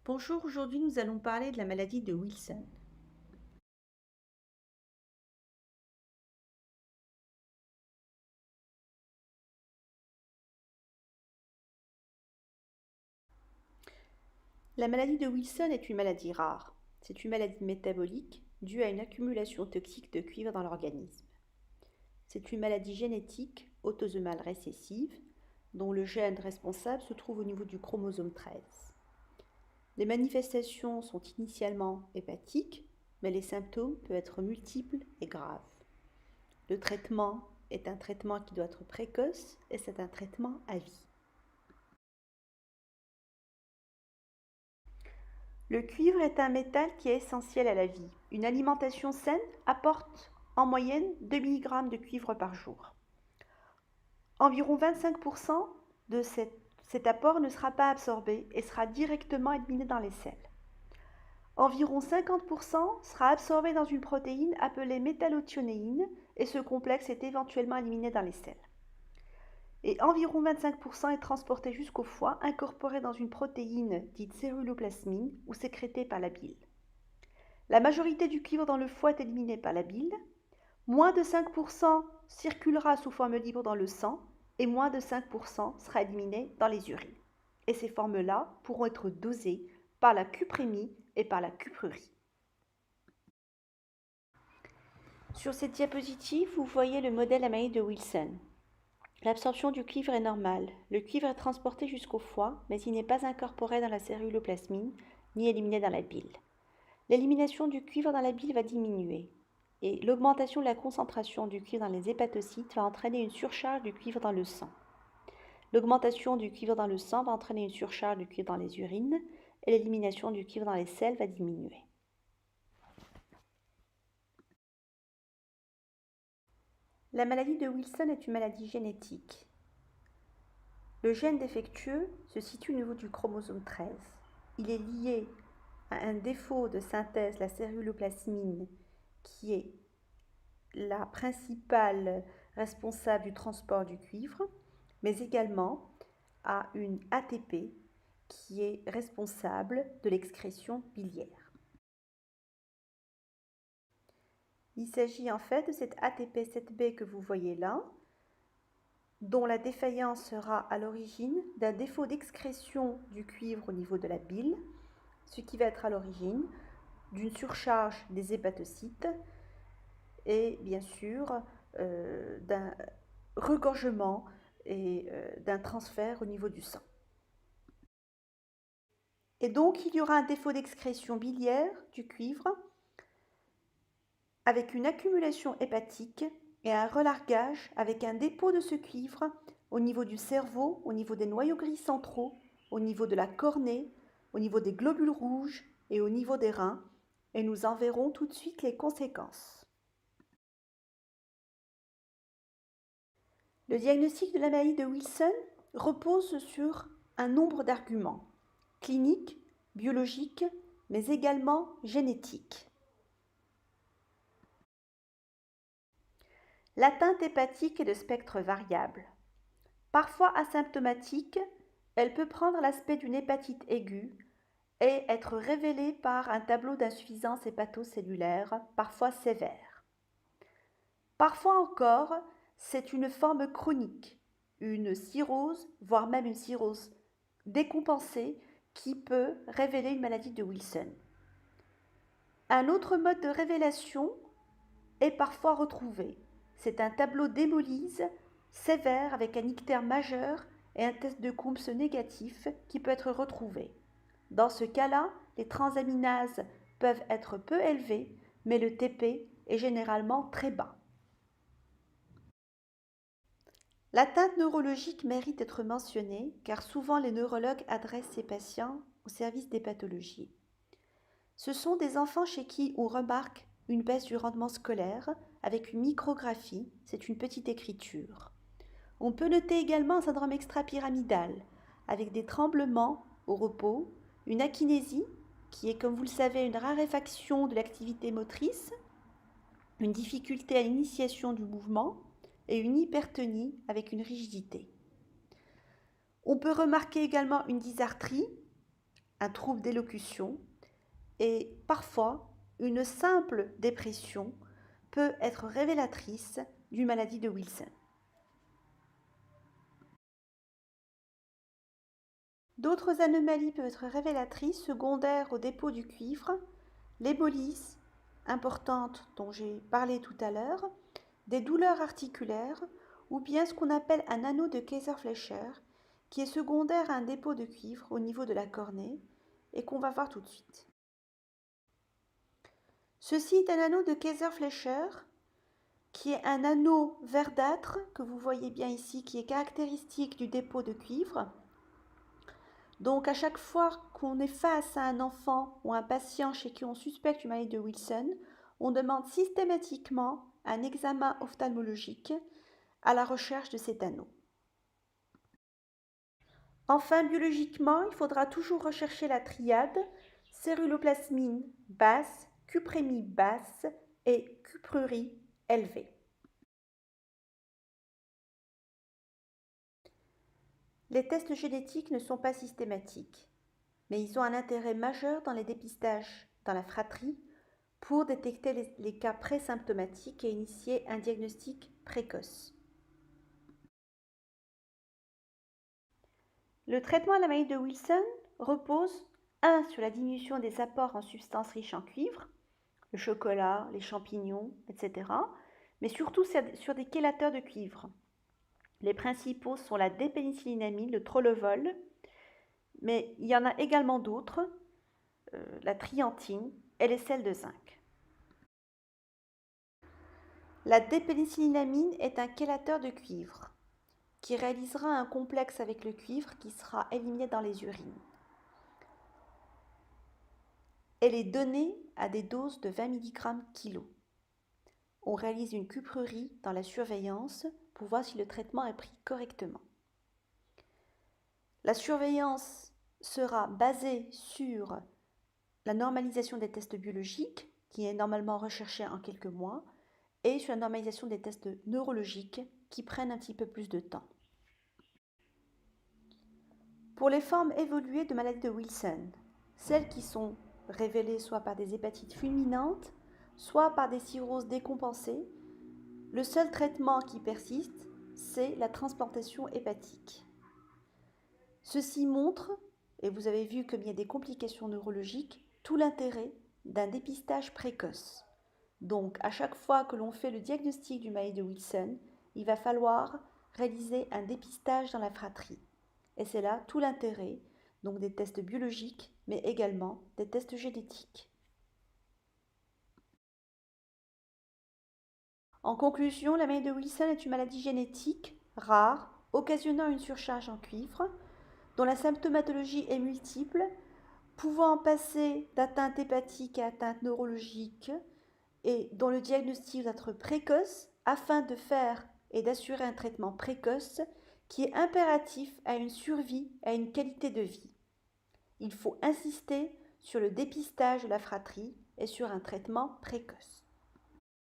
Bonjour, aujourd'hui nous allons parler de la maladie de Wilson. La maladie de Wilson est une maladie rare. C'est une maladie métabolique due à une accumulation toxique de cuivre dans l'organisme. C'est une maladie génétique autosomale récessive dont le gène responsable se trouve au niveau du chromosome 13. Les manifestations sont initialement hépatiques, mais les symptômes peuvent être multiples et graves. Le traitement est un traitement qui doit être précoce et c'est un traitement à vie. Le cuivre est un métal qui est essentiel à la vie. Une alimentation saine apporte en moyenne 2 mg de cuivre par jour. Environ 25% de cet apport ne sera pas absorbé et sera directement éliminé dans les selles. Environ 50% sera absorbé dans une protéine appelée métallothionéine et ce complexe est éventuellement éliminé dans les selles. Et environ 25% est transporté jusqu'au foie, incorporé dans une protéine dite céruloplasmine ou sécrétée par la bile. La majorité du cuivre dans le foie est éliminée par la bile, moins de 5% circulera sous forme libre dans le sang et moins de 5% sera éliminé dans les urines. Et ces formes-là pourront être dosées par la cuprémie et par la cuprurie. Sur cette diapositive, vous voyez le modèle amaïde de Wilson. L'absorption du cuivre est normale. Le cuivre est transporté jusqu'au foie, mais il n'est pas incorporé dans la céruloplasmine ni éliminé dans la bile. L'élimination du cuivre dans la bile va diminuer et l'augmentation de la concentration du cuivre dans les hépatocytes va entraîner une surcharge du cuivre dans le sang. L'augmentation du cuivre dans le sang va entraîner une surcharge du cuivre dans les urines et l'élimination du cuivre dans les selles va diminuer. La maladie de Wilson est une maladie génétique. Le gène défectueux se situe au niveau du chromosome 13. Il est lié à un défaut de synthèse, la céruloplasmine, qui est la principale responsable du transport du cuivre, mais également à une ATP qui est responsable de l'excrétion biliaire. Il s'agit en fait de cette ATP7B que vous voyez là, dont la défaillance sera à l'origine d'un défaut d'excrétion du cuivre au niveau de la bile, ce qui va être à l'origine d'une surcharge des hépatocytes et bien sûr d'un regorgement et d'un transfert au niveau du sang. Et donc il y aura un défaut d'excrétion biliaire du cuivre avec une accumulation hépatique et un relargage avec un dépôt de ce cuivre au niveau du cerveau, au niveau des noyaux gris centraux, au niveau de la cornée, au niveau des globules rouges et au niveau des reins, et nous en verrons tout de suite les conséquences. Le diagnostic de la maladie de Wilson repose sur un nombre d'arguments cliniques, biologiques, mais également génétiques. L'atteinte hépatique est de spectre variable. Parfois asymptomatique, elle peut prendre l'aspect d'une hépatite aiguë et être révélée par un tableau d'insuffisance hépatocellulaire, parfois sévère. Parfois encore, c'est une forme chronique, une cirrhose, voire même une cirrhose décompensée qui peut révéler une maladie de Wilson. Un autre mode de révélation est parfois retrouvé. C'est un tableau d'hémolyse sévère avec un ictère majeur et un test de Coombs négatif qui peut être retrouvé. Dans ce cas-là, les transaminases peuvent être peu élevées, mais le TP est généralement très bas. L'atteinte neurologique mérite d'être mentionnée car souvent les neurologues adressent ces patients au service des pathologies. Ce sont des enfants chez qui on remarque une baisse du rendement scolaire avec une micrographie, c'est une petite écriture. On peut noter également un syndrome extrapyramidal avec des tremblements au repos, une akinésie qui est, comme vous le savez, une raréfaction de l'activité motrice, une difficulté à l'initiation du mouvement et une hypertonie avec une rigidité. On peut remarquer également une dysarthrie un trouble d'élocution et parfois une simple dépression peut être révélatrice d'une maladie de Wilson. D'autres anomalies peuvent être révélatrices secondaires au dépôt du cuivre, l'hémolyse importante dont j'ai parlé tout à l'heure, des douleurs articulaires ou bien ce qu'on appelle un anneau de Kayser-Fleischer qui est secondaire à un dépôt de cuivre au niveau de la cornée et qu'on va voir tout de suite. Ceci est un anneau de Kayser-Fleischer qui est un anneau verdâtre que vous voyez bien ici qui est caractéristique du dépôt de cuivre. Donc à chaque fois qu'on est face à un enfant ou un patient chez qui on suspecte une maladie de Wilson, on demande systématiquement un examen ophtalmologique à la recherche de cet anneau. Enfin, biologiquement, il faudra toujours rechercher la triade céruloplasmine basse, cuprémie basse et cuprurie élevée. Les tests génétiques ne sont pas systématiques, mais ils ont un intérêt majeur dans les dépistages dans la fratrie pour détecter les cas présymptomatiques et initier un diagnostic précoce. Le traitement à la maladie de Wilson repose 1 sur la diminution des apports en substances riches en cuivre, le chocolat, les champignons, etc., mais surtout sur des chélateurs de cuivre. Les principaux sont la dépénicillinamide, le trolovol, mais il y en a également d'autres, la triantine et les sels de zinc. La dépénicillinamine est un chélateur de cuivre qui réalisera un complexe avec le cuivre qui sera éliminé dans les urines. Elle est donnée à des doses de 20 mg kg. On réalise une cuprurie dans la surveillance pour voir si le traitement est pris correctement. La surveillance sera basée sur la normalisation des tests biologiques, qui est normalement recherchée en quelques mois, et sur la normalisation des tests neurologiques, qui prennent un petit peu plus de temps. Pour les formes évoluées de maladie de Wilson, celles qui sont révélées soit par des hépatites fulminantes, soit par des cirrhoses décompensées, le seul traitement qui persiste, c'est la transplantation hépatique. Ceci montre, et vous avez vu comme il y a des complications neurologiques, tout l'intérêt d'un dépistage précoce. Donc, à chaque fois que l'on fait le diagnostic du maladie de Wilson, il va falloir réaliser un dépistage dans la fratrie. Et c'est là tout l'intérêt, donc des tests biologiques, mais également des tests génétiques. En conclusion, la maladie de Wilson est une maladie génétique, rare, occasionnant une surcharge en cuivre, dont la symptomatologie est multiple, pouvant passer d'atteinte hépatique à atteinte neurologique, et dont le diagnostic doit être précoce afin de faire et d'assurer un traitement précoce qui est impératif à une survie, à une qualité de vie. Il faut insister sur le dépistage de la fratrie et sur un traitement précoce.